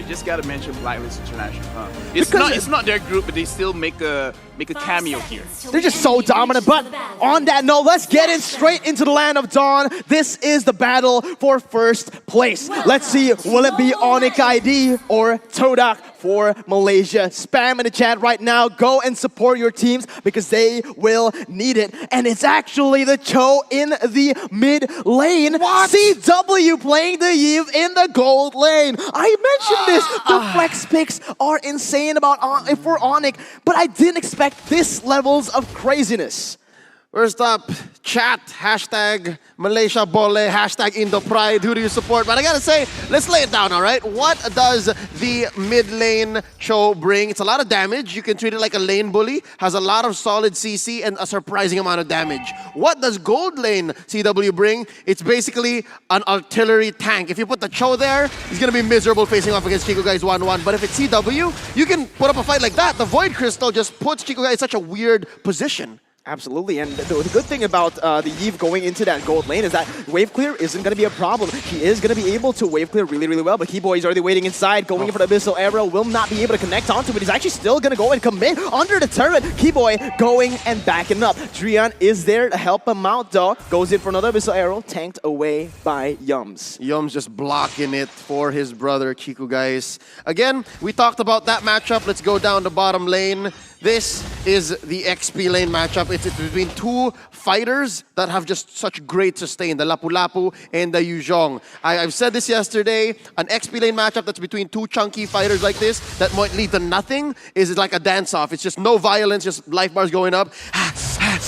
you just gotta mention Blacklist International. It's not their group, but they still make a cameo here. They're just so dominant. But on that note, let's get in straight into the land of Dawn. This is the battle for first place. Let's see, will it be Onic ID or Todak for Malaysia? Spam in the chat right now. Go and support your teams because they will need it. And it's actually the Cho in the mid lane. What? CW playing the Eve in the gold lane. I mentioned this. The flex picks are insane for Onic, but I didn't expect this levels of craziness. First up, chat, hashtag Malaysia Bole, hashtag Indo Pride. Who do you support? But I gotta say, let's lay it down, all right? What does the mid lane Cho bring? It's a lot of damage. You can treat it like a lane bully. Has a lot of solid CC and a surprising amount of damage. What does gold lane CW bring? It's basically an artillery tank. If you put the Cho there, he's gonna be miserable facing off against Ciku Guy's 1-1. But if it's CW, you can put up a fight like that. The Void Crystal just puts Ciku Guy in such a weird position. Absolutely, and the good thing about the Eve going into that gold lane is that wave clear isn't going to be a problem. He is going to be able to wave clear really, really well, but Keyboy is already waiting inside, going in for the Abyssal Arrow, will not be able to connect onto it. He's actually still going to go and commit under the turret. Keyboy going and backing up. Drian is there to help him out, though. Goes in for another Abyssal Arrow, tanked away by Yums. Yums just blocking it for his brother, Ciku, guys. Again, we talked about that matchup. Let's go down the bottom lane. This is the XP lane matchup. It's between two fighters that have just such great sustain, the Lapu-Lapu and the Yuzhong. I've said this yesterday, an XP lane matchup that's between two chunky fighters like this that might lead to nothing is like a dance-off. It's just no violence, just life bars going up.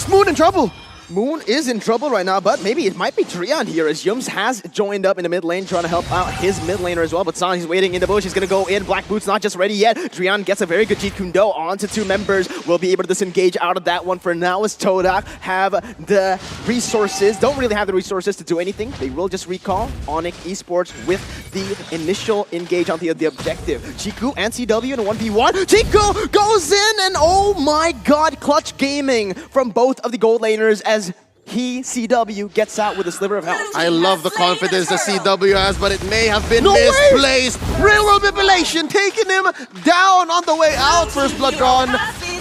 Moon in trouble. Moon is in trouble right now, but maybe it might be Drian here as Yums has joined up in the mid lane trying to help out his mid laner as well. But San, he's waiting in the bush. He's going to go in. Black Boot's not just ready yet. Drian gets a very good Jeet Kune Do onto two members. Will be able to disengage out of that one for now as Todak have the resources. Don't really have the resources to do anything. They will just recall Onic Esports with the initial engage on the objective. Ciku and CW in a 1v1. Ciku goes in and oh my god, clutch gaming from both of the gold laners as CW gets out with a sliver of health. I love the confidence that CW has, but it may have been misplaced. Railroad manipulation taking him down on the way out. First blood drawn.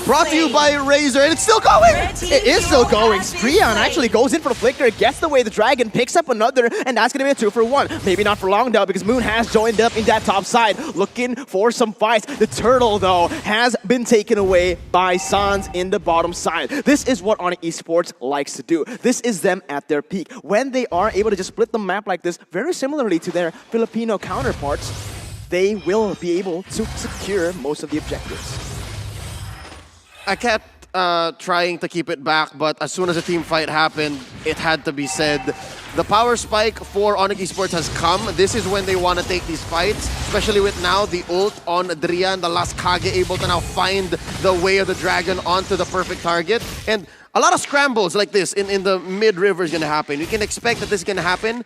Brought to you by Razor, and it's still going! It is still going. Drian actually goes in for the flicker, gets away the dragon, picks up another, and that's going to be a 2-for-1. Maybe not for long, though, because Moon has joined up in that top side, looking for some fights. The turtle, though, has been taken away by Sans in the bottom side. This is what Onic Esports likes to do. This is them at their peak. When they are able to just split the map like this, very similarly to their Filipino counterparts, they will be able to secure most of the objectives. I kept trying to keep it back, but as soon as the team fight happened, it had to be said. The power spike for Onic Esports has come. This is when they want to take these fights, especially with now the ult on Drian, the last Kage able to now find the way of the dragon onto the perfect target. And a lot of scrambles like this in the mid-river is going to happen. You can expect that this is going to happen,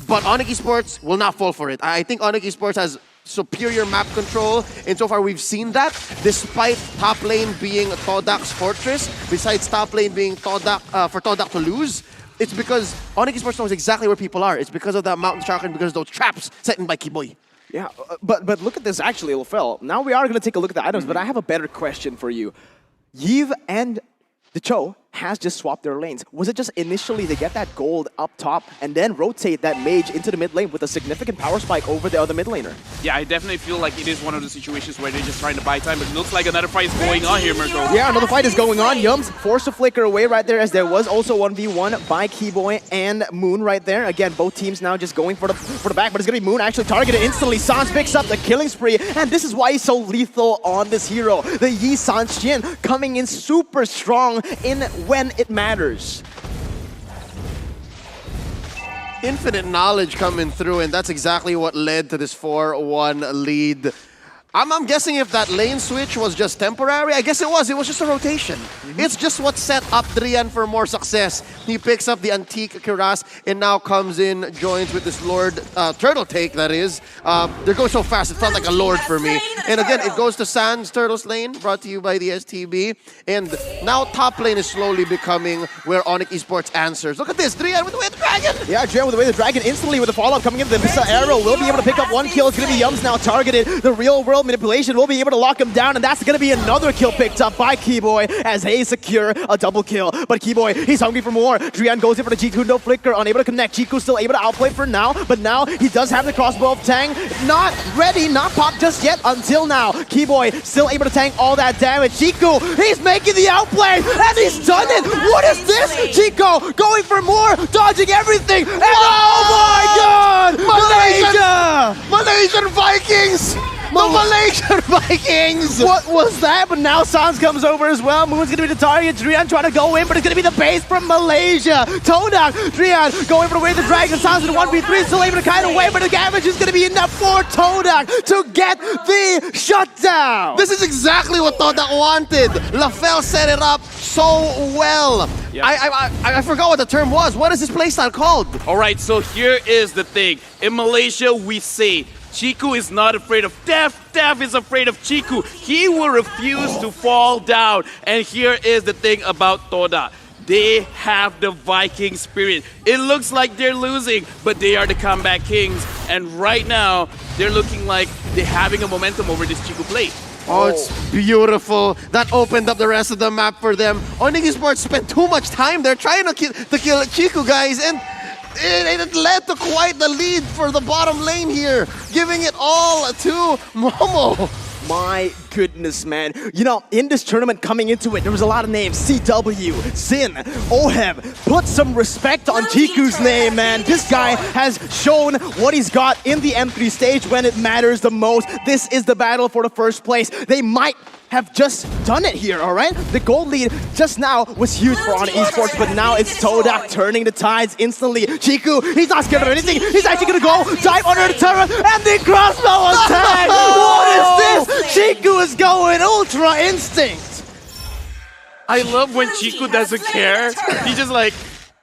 but Onic Esports will not fall for it. I think Onic Esports has superior map control, and so far we've seen that, despite top lane being Todak's fortress, besides top lane being Todak, for Todak to lose, it's because Onic Esports knows exactly where people are. It's because of that mountain shark and because of those traps set in by Keyboy. Yeah, but look at this actually, Lofel. Now we are going to take a look at the items, but I have a better question for you. Yves and the Cho has just swapped their lanes. Was it just initially they get that gold up top and then rotate that mage into the mid lane with a significant power spike over the other mid laner? Yeah, I definitely feel like it is one of the situations where they're just trying to buy time, but it looks like another fight is going on here, Mirko. Yeah, another fight is going on. Yums forced to flicker away right there as there was also 1v1 by Keyboy and Moon right there. Again, both teams now just going for the back, but it's going to be Moon actually targeted instantly. Sans picks up the killing spree, and this is why he's so lethal on this hero. The Yi Sanxian coming in super strong in when it matters. Infinite knowledge coming through, and that's exactly what led to this 4-1 lead. I'm guessing if that lane switch was just temporary, I guess it was just a rotation. It's just what set up Drian for more success. He picks up the antique Kiras and now comes in, joins with this Lord Turtle take, that is. They're going so fast, it felt like a Lord for me. And again, it goes to Sans Turtles lane, brought to you by the STB. And now top lane is slowly becoming where Onic Esports answers. Look at this, Drian with the way the dragon! Yeah, Drian with the way the dragon instantly with the follow-up coming in. The missile arrow will be able to pick up one kill. It's going to be Yums now targeted. The real world manipulation will be able to lock him down, and that's going to be another kill picked up by Keyboy as they secure a double kill. But Keyboy, he's hungry for more. Drian goes in for the G2, no flicker, unable to connect. Ciku still able to outplay for now, but now he does have the crossbow of Tang. Not ready, not popped just yet until now. Keyboy still able to tank all that damage. Ciku, he's making the outplay, and he's done it! What is this? Chico going for more, dodging everything, and oh my god! Malaysian Vikings! The Malaysian Vikings! What was that? But now Sans comes over as well. Moon's gonna be the target. Drian trying to go in, but it's gonna be the base from Malaysia. Todak, Drian going for the way of the dragon. Sans in 1v3, still able to kind of wait, but the damage is gonna be enough for Todak to get the shutdown. This is exactly what Todak wanted. LaFell set it up so well. Yep. I forgot what the term was. What is this playstyle called? All right, so here is the thing. In Malaysia, we say Ciku is not afraid of death. Death is afraid of Ciku. He will refuse to fall down. And here is the thing about Todak. They have the Viking spirit. It looks like they're losing, but they are the comeback kings. And right now, they're looking like they're having a momentum over this Ciku play. Oh, it's beautiful. That opened up the rest of the map for them. Onic Esports spent too much time there trying to kill Ciku, guys, and it led to quite the lead for the bottom lane here, giving it all to Momo. My goodness, man. You know, in this tournament coming into it, there was a lot of names. CW, Sin, Ohem. Put some respect on Chiku's name, man. This guy has shown what he's got in the M3 stage when it matters the most. This is the battle for the first place. They might have just done it here, all right? The gold lead just now was huge for Onic Esports, but now it's Todak turning the tides instantly. Ciku, he's not scared of anything. He's actually gonna go dive under the turret and the crossbow attack. What is this? Ciku is going Ultra Instinct. I love when Ciku doesn't care. He's just like,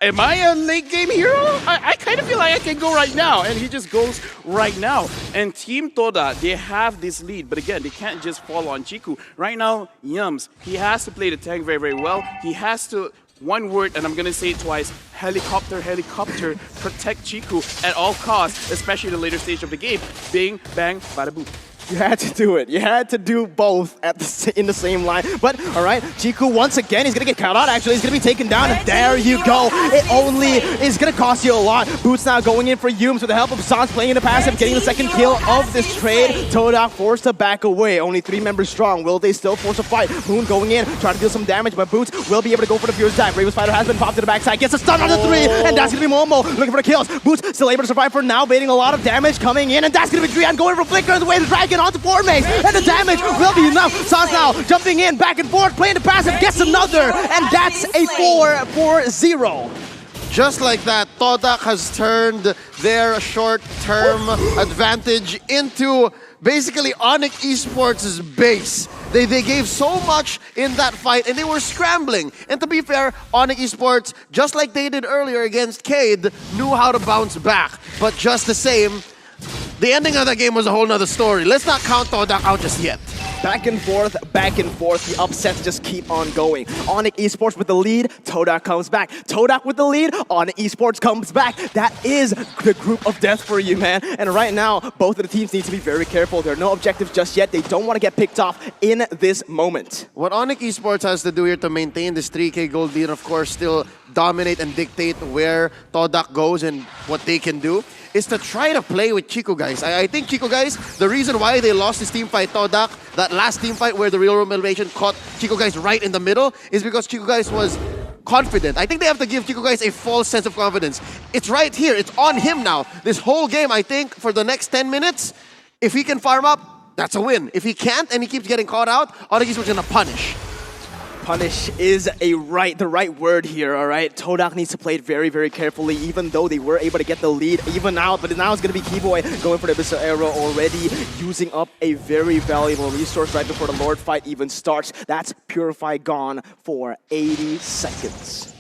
am I a late game hero? I kind of feel like I can go right now. And he just goes right now. And Team Todak, they have this lead. But again, they can't just fall on Ciku. Right now, Yums, he has to play the tank very, very well. He has to, one word, and I'm going to say it twice, helicopter, helicopter, protect Ciku at all costs, especially the later stage of the game. Bing, bang, bada boom. You had to do it. You had to do both in the same line. But, all right, Ciku once again, he's going to get caught out, actually. He's going to be taken down, and there you go. It only is going to cost you a lot. Boots now going in for Yums with the help of Sans playing in the passive, getting the second kill of this trade. Todak forced to back away. Only 3 members strong. Will they still force a fight? Moon going in, trying to deal some damage, but Boots will be able to go for the Furious Dive. Raven Spider has been popped to the backside, gets a stun on the 3, and that's going to be Momo looking for the kills. Boots still able to survive for now, baiting a lot of damage coming in, and that's going to be Drian going for Flicker the way the dragon onto 4 mace, and the damage will be enough. Sans now jumping in, back and forth, playing the passive, gets another, and that's a 4-4-0. Just like that, Todak has turned their short-term advantage into basically Onic Esports' base. They gave so much in that fight, and they were scrambling. And to be fair, Onic Esports, just like they did earlier against Cade, knew how to bounce back. But just the same, the ending of that game was a whole nother story. Let's not count Todak out just yet. Back and forth, the upsets just keep on going. Onic Esports with the lead, Todak comes back. Todak with the lead, Onic Esports comes back. That is the group of death for you, man. And right now, both of the teams need to be very careful. There are no objectives just yet. They don't want to get picked off in this moment. What Onic Esports has to do here to maintain this 3K gold lead, of course, still dominate and dictate where Todak goes and what they can do, is to try to play with Ciku, guys. I think Ciku, guys, the reason why they lost this team fight, Todak, that last team fight where the real world motivation caught Ciku, guys, right in the middle, is because Ciku, guys, was confident. I think they have to give Ciku, guys, a false sense of confidence. It's right here. It's on him now. This whole game, I think, for the next 10 minutes, if he can farm up, that's a win. If he can't and he keeps getting caught out, Onic Esports going to punish. Punish is the right word here, all right? Todak needs to play it very, very carefully, even though they were able to get the lead even out. But now it's going to be Keyboy going for the missile arrow already, using up a very valuable resource right before the Lord fight even starts. That's Purify gone for 80 seconds.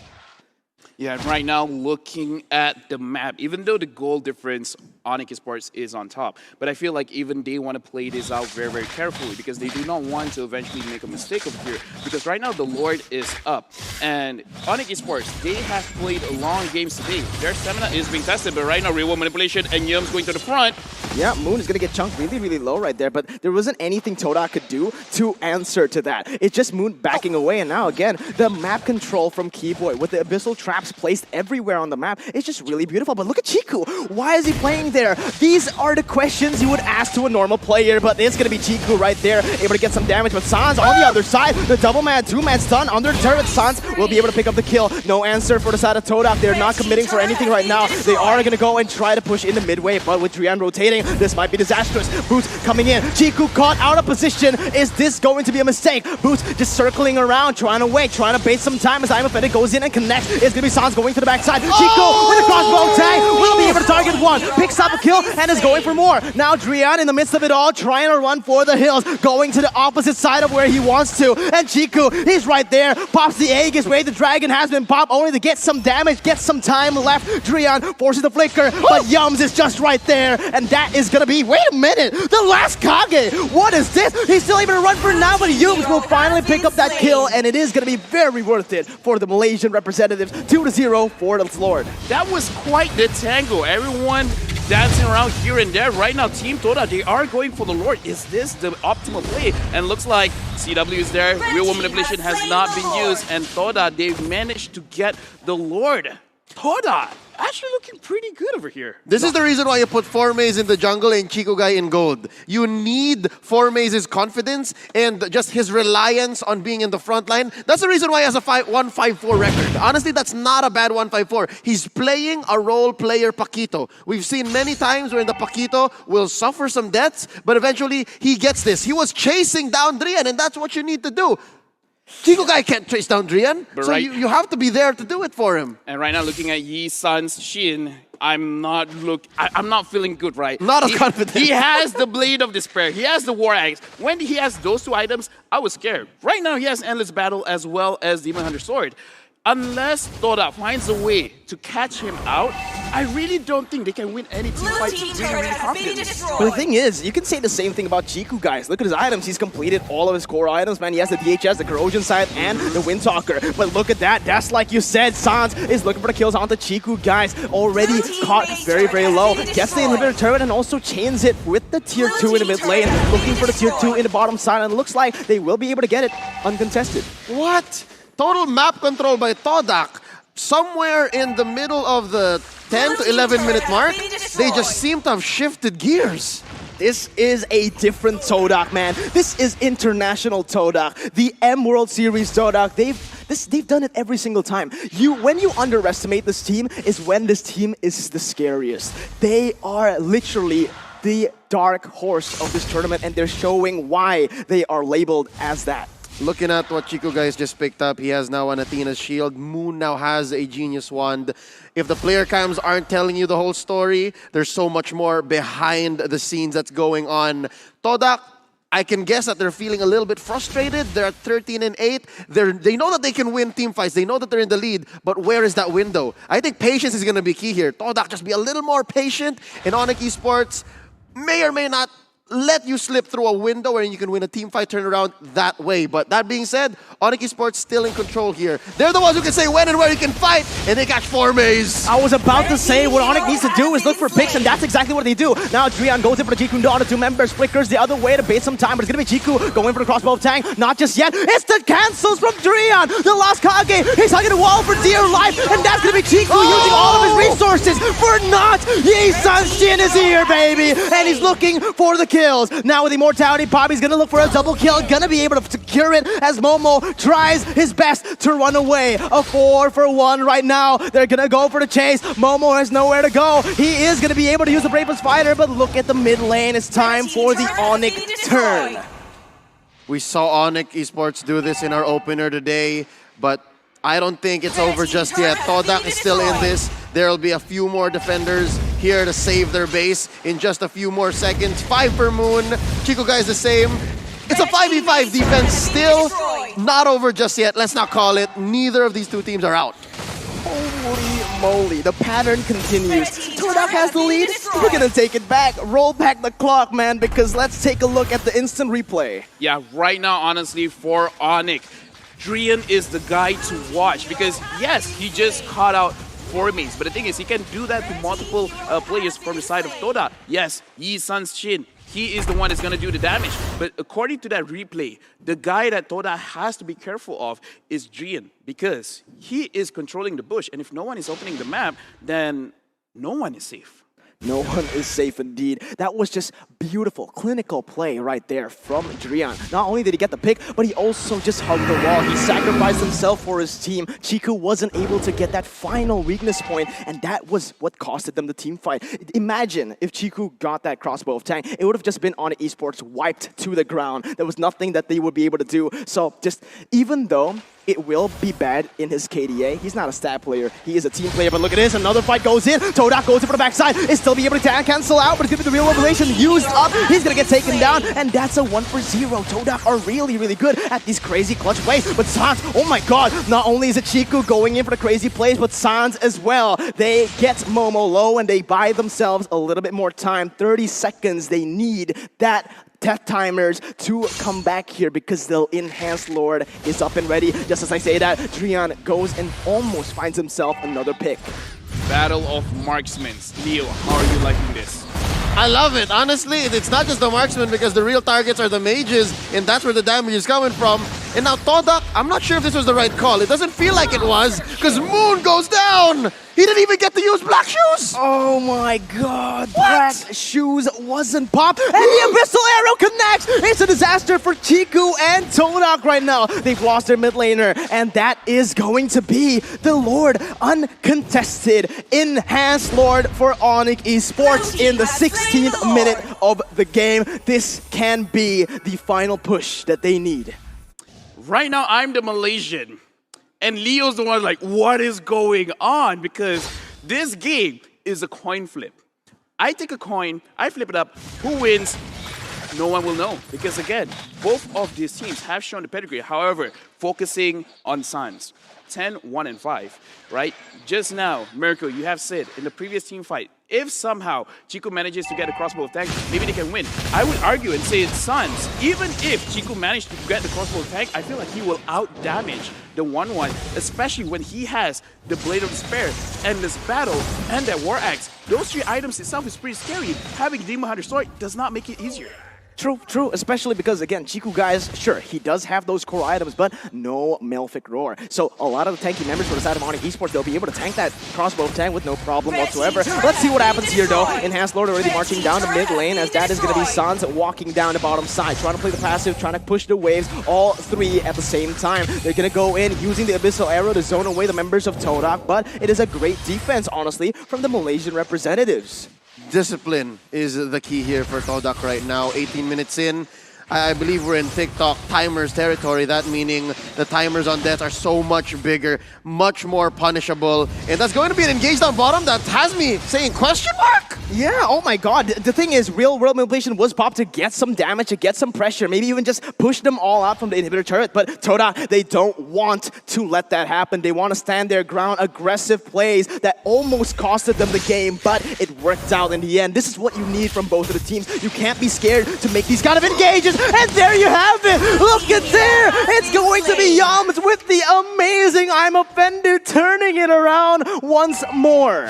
Yeah, right now looking at the map, even though the goal difference Onic Esports is on top. But I feel like even they want to play this out very, very carefully because they do not want to eventually make a mistake over here. Because right now the Lord is up. And Onic Esports, they have played long games today. Their stamina is being tested, but right now real manipulation and Yum's going to the front. Yeah, Moon is going to get chunked really, really low right there, but there wasn't anything Todak could do to answer to that. It's just Moon backing away, and now again, the map control from Keyboy with the abyssal traps placed everywhere on the map. It's just really beautiful, but look at Ciku. Why is he playing there? These are the questions you would ask to a normal player, but it's going to be Ciku right there, able to get some damage, but Sans on the other side, the double man, two-man stun under the turret. Sans will be able to pick up the kill. No answer for the side of Todak. They're not committing for anything right now. They are going to go and try to push in the midway, but with Drian rotating, this might be disastrous. Boots coming in. Ciku caught out of position. Is this going to be a mistake? Boots just circling around, trying to wait, trying to bait some time as Imafetic goes in and connects. It's going to be Sans going to the backside. Ciku with a crossbow tag will be able to target one. Picks up a kill and is going for more. Now Drian in the midst of it all, trying to run for the hills, going to the opposite side of where he wants to. And Ciku, he's right there. Pops the Aegis Ray. The dragon has been popped only to get some damage, get some time left. Drian forces the flicker, but Yums is just right there. And that is going to be, wait a minute, the last Kage. What is this? He's still able to run for now, but Yums will finally pick up that kill, and it is going to be very worth it for the Malaysian representatives. 2-0 for the Lord. That was quite the tango. Everyone dancing around here and there. Right now, Team Toda, they are going for the Lord. Is this the optimal play? And looks like CW is there. Real manipulation has not been used, and Toda, they've managed to get the Lord. Toda actually looking pretty good over here. This is the reason why you put Formaze in the jungle and Ciku guy in gold. You need Formaze's confidence and just his reliance on being in the front line. That's the reason why he has a 154 record. Honestly, that's not a bad 154. He's playing a role player Paquito. We've seen many times where the Paquito will suffer some deaths, but eventually he gets this. He was chasing down Drian, and that's what you need to do. Ciku guy can't chase down Drian, so right, you have to be there to do it for him. And right now, looking at Yi Sun's Shin, I'm not feeling good, right? Not as confident. He has the Blade of Despair. He has the War Axe. When he has those two items, I was scared. Right now, he has Endless Battle as well as Demon Hunter Sword. Unless Toda finds a way to catch him out, I really don't think they can win any team fight really confidently. But the thing is, you can say the same thing about Ciku, guys. Look at his items. He's completed all of his core items, man. He has the DHS, the Corrosion side, and the Windtalker. But look at that. That's like you said. Sans is looking for the kills onto Ciku, guys. Already caught very, very low. Gets the inhibitor turret and also chains it with the tier 2 in the mid lane. Looking for the tier 2 in the bottom side, and it looks like they will be able to get it uncontested. What? Total map control by Todak. Somewhere in the middle of the 10 to 11 minute mark, they just seem to have shifted gears. This is a different Todak, man. This is international Todak. The M World Series Todak. They've done it every single time. When you underestimate this team is when this team is the scariest. They are literally the dark horse of this tournament, and they're showing why they are labeled as that. Looking at what Ciku guys just picked up, he has now an Athena's Shield. Moon now has a Genius Wand. If the player cams aren't telling you the whole story, there's so much more behind the scenes that's going on. Todak, I can guess that they're feeling a little bit frustrated. They're at 13-8. They know that they can win team fights. They know that they're in the lead, but where is that window? I think patience is going to be key here. Todak, just be a little more patient, and Onic Esports may or may not let you slip through a window where you can win a team fight turnaround that way. But that being said, Onic Esports still in control here. They're the ones who can say when and where you can fight, and they catch Formaze. I was about to say what Onic needs to do is look for picks, and that's exactly what they do. Now Drian goes in for the Ciku Dawn, the two members, flickers the other way to bait some time, but it's going to be Ciku going for the crossbow of Tang. Not just yet. It's the cancels from Drian. The last Kage. He's hugging the wall for dear life, and that's going to be Ciku using all of his resources for not. Yi-Sun Shin is here, baby, and he's looking for the kills. Now with Immortality Pop, he's gonna look for a double kill, gonna be able to secure it as Momo tries his best to run away. A 4-for-1 right now. They're gonna go for the chase. Momo has nowhere to go. He is gonna be able to use the Bravest Fighter, but look at the mid lane. It's time for the Onic turn. We saw Onic Esports do this in our opener today, but I don't think it's over just yet. Todak is still in this. There'll be a few more defenders here to save their base in just a few more seconds. 5 per Moon. Ciku guys the same. It's a 5v5 defense still. Not over just yet. Let's not call it. Neither of these two teams are out. Holy moly, the pattern continues. Todak has the lead. We're gonna take it back, roll back the clock, man, because let's take a look at the instant replay. Yeah, right now, honestly, for Onic, Drian is the guy to watch because, yes, he just caught out 4 mates, but the thing is, he can do that to multiple players from the side of Todak. Yes, Yi Sun's Shin, he is the one that's going to do the damage. But according to that replay, the guy that Todak has to be careful of is Drian because he is controlling the bush. And if no one is opening the map, then no one is safe. No one is safe indeed. That was just beautiful, clinical play right there from Drian. Not only did he get the pick, but he also just hugged the wall. He sacrificed himself for his team. Ciku wasn't able to get that final weakness point, and that was what costed them the team fight. Imagine if Ciku got that crossbow of tank, it would have just been Onic Esports wiped to the ground. There was nothing that they would be able to do. So just, even though it will be bad in his KDA, he's not a stat player, he is a team player. But look at this, another fight goes in. Todak goes in for the backside, is still be able to cancel out, but it's gonna be the real revelation used up. He's gonna get taken down, and that's a 1-for-0. Todak are really, really good at these crazy clutch plays. But Sans, oh my god, not only is it Ciku going in for the crazy plays, but Sans as well. They get Momo low, and they buy themselves a little bit more time. 30 seconds, they need that death timers to come back here because the Enhanced Lord is up and ready. Just as I say that, Drian goes and almost finds himself another pick. Battle of Marksmen. Leo, how are you liking this? I love it. Honestly, it's not just the marksman because the real targets are the mages, and that's where the damage is coming from. And now Todak, I'm not sure if this was the right call. It doesn't feel like it was because Moon goes down. He didn't even get to use Black Shoes. Oh my god, Black Shoes wasn't popped, and the Abyssal Arrow connects. It's a disaster for Ciku and Todak right now. They've lost their mid laner, and that is going to be the Lord, uncontested Enhanced Lord for Onic Esports in the 16th minute of the game. This can be the final push that they need. Right now, I'm the Malaysian. And Leo's the one like, what is going on? Because this game is a coin flip. I take a coin, I flip it up. Who wins? No one will know. Because again, both of these teams have shown the pedigree. However, focusing on Sans. 10, 1, and 5, right? Just now, Mirko, you have said in the previous team fight, if somehow Ciku manages to get a crossbow of tank, maybe they can win. I would argue and say it's Sans. Even if Ciku managed to get the crossbow of tank, I feel like he will out-damage the 1-1, especially when he has the Blade of Despair, Endless Battle, and that War Axe. Those 3 items itself is pretty scary. Having Demon Hunter Sword does not make it easier. True, especially because, again, Ciku, guys, sure, he does have those core items, but no Malefic Roar. So a lot of the tanky members for the side of Onic Esports, they'll be able to tank that crossbow tank with no problem whatsoever. Let's see what happens here, though. Enhanced Lord already marching down to mid lane, as that is going to be Sans walking down the bottom side, trying to play the passive, trying to push the waves, all 3 at the same time. They're going to go in using the Abyssal Arrow to zone away the members of Todak, but it is a great defense, honestly, from the Malaysian representatives. Discipline is the key here for Todak right now. 18 minutes in. I believe we're in TikTok timers territory. That meaning the timers on death are so much bigger, much more punishable. And that's going to be an engaged on bottom that has me saying question mark? Yeah, oh my god. The thing is, real world manipulation was popped to get some damage, to get some pressure, maybe even just push them all out from the inhibitor turret. But Todak, they don't want to let that happen. They want to stand their ground, aggressive plays that almost costed them the game, but it worked out in the end. This is what you need from both of the teams. You can't be scared to make these kind of engages. And there you have it! Look at there! It's going to be Yums with the amazing I'm Offended, turning it around once more.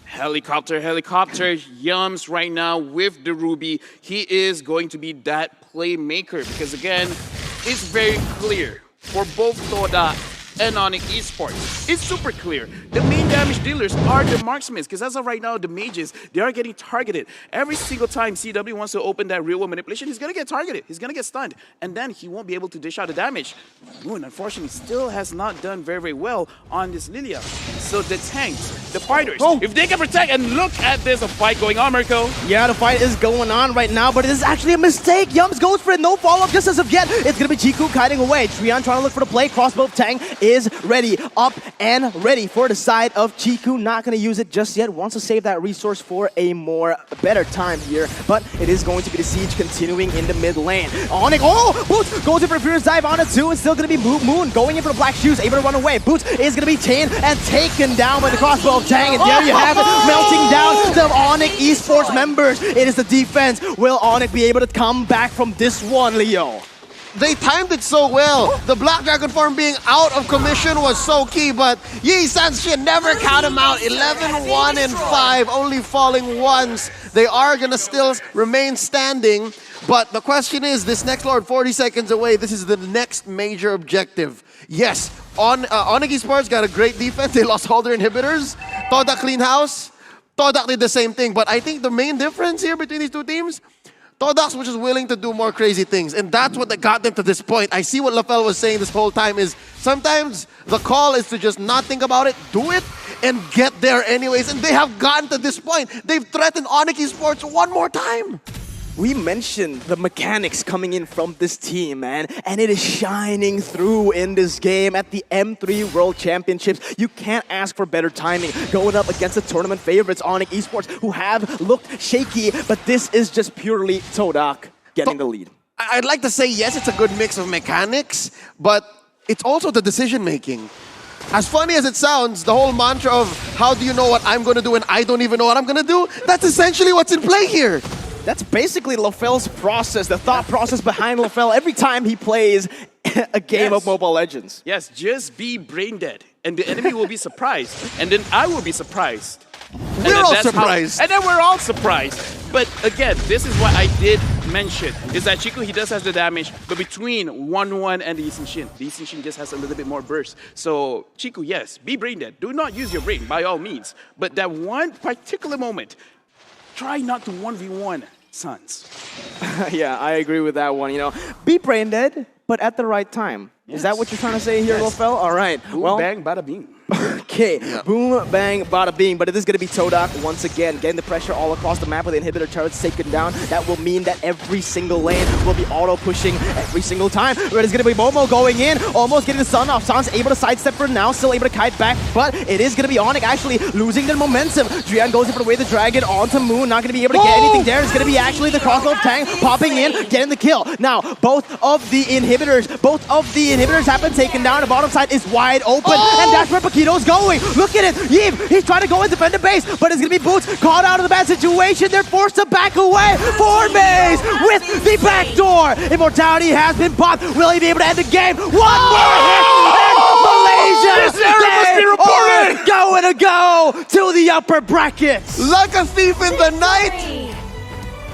Helicopter, Yums right now with the Ruby. He is going to be that playmaker because again, it's very clear for both Todak and Onic Esports. It's super clear. The main damage dealers are the marksmen because as of right now, the mages, they are getting targeted. Every single time CW wants to open that real world manipulation, he's going to get targeted. He's going to get stunned. And then he won't be able to dish out the damage. Moon, unfortunately, still has not done very, very well on this Lilia. So the tanks, the fighters, if they can protect, and look at this, a fight going on, Mirko. Yeah, the fight is going on right now, but it is actually a mistake. Yums goes for it, no follow-up just as of yet. It's going to be Ciku kiting away. Drian trying to look for the play, crossbow tank is ready, up and ready for the side of Ciku. Not going to use it just yet. Wants to save that resource for a better time here. But it is going to be the siege continuing in the mid lane. Onic, Boots goes in for a fierce dive on it too. It's still going to be Moon going in for the black shoes, able to run away. Boots is going to be chained and taken down by the crossbow of Tang. And there you have it, melting down the Onic Esports members. It is the defense. Will Onic be able to come back from this one, Leo? They timed it so well. The Black Dragon form being out of commission was so key, but Yi Sanshin never count him out. 11, 1, and 5, only falling once. They are gonna still remain standing, but the question is, this next Lord 40 seconds away, this is the next major objective. Yes, Onic Esports got a great defense. They lost all their inhibitors. Todak clean house. Todak did the same thing, but I think the main difference here between these two teams, Todak's which is willing to do more crazy things, and that's what got them to this point. I see what LaFell was saying this whole time is sometimes the call is to just not think about it, do it, and get there anyways, and they have gotten to this point. They've threatened Onic Esports one more time. We mentioned the mechanics coming in from this team, man, and it is shining through in this game at the M3 World Championships. You can't ask for better timing going up against the tournament favorites, Onic Esports, who have looked shaky, but this is just purely Todak getting the lead. I'd like to say, yes, it's a good mix of mechanics, but it's also the decision-making. As funny as it sounds, the whole mantra of how do you know what I'm going to do and I don't even know what I'm going to do, that's essentially what's in play here. That's basically LaFell's process, the thought process behind LaFell every time he plays a game of Mobile Legends. Yes, just be brain dead, and the enemy will be surprised, and then I will be surprised. We're all surprised. And then we're all surprised. But again, this is what I did mention, is that Ciku, he does have the damage, but between WanWan and the Lee Sin just has a little bit more burst. So Ciku, yes, be brain dead. Do not use your brain, by all means. But that one particular moment, try not to 1v1 Suns. Yeah, I agree with that one. You know, be brain dead, but at the right time. Yes. Is that what you're trying to say here, LaFell? All right. Boom, bang, bada bing. Okay, boom, bang, bada bing. But it is going to be Todak once again, getting the pressure all across the map with the inhibitor turrets taken down. That will mean that every single lane will be auto-pushing every single time. But it's going to be Momo going in, almost getting the sun off. San's able to sidestep for now, still able to kite back, but it is going to be Onic actually losing their momentum. Drian goes in for the way the dragon onto Moon, not going to be able to get anything there. It's going to be actually the crossbow Tang popping in, getting the kill. Now, both of the inhibitors have been taken down. The bottom side is wide open, and that's where Paquito's going. Look at it, Yeev, he's trying to go and defend the base, but it's going to be Boots caught out of the bad situation. They're forced to back away for Maze with the backdoor. Immortality has been popped. Will he be able to end the game? One more hit, and Malaysia, This error must be reported. Going to go to the upper brackets. Like a thief in the night.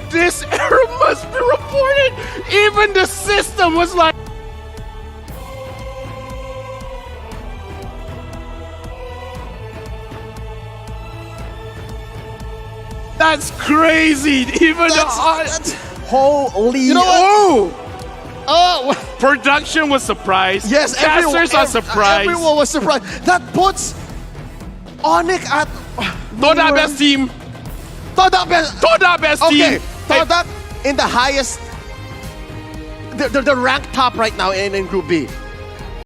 This error must be reported. Even the system was like, that's crazy. Even Holy, you know what? production was surprised. Yes, casters are surprised. Everyone was surprised. That puts Onic at Todak best team. Todak best. Todak best Okay, team. Todak in the highest. They're ranked top right now in Group B.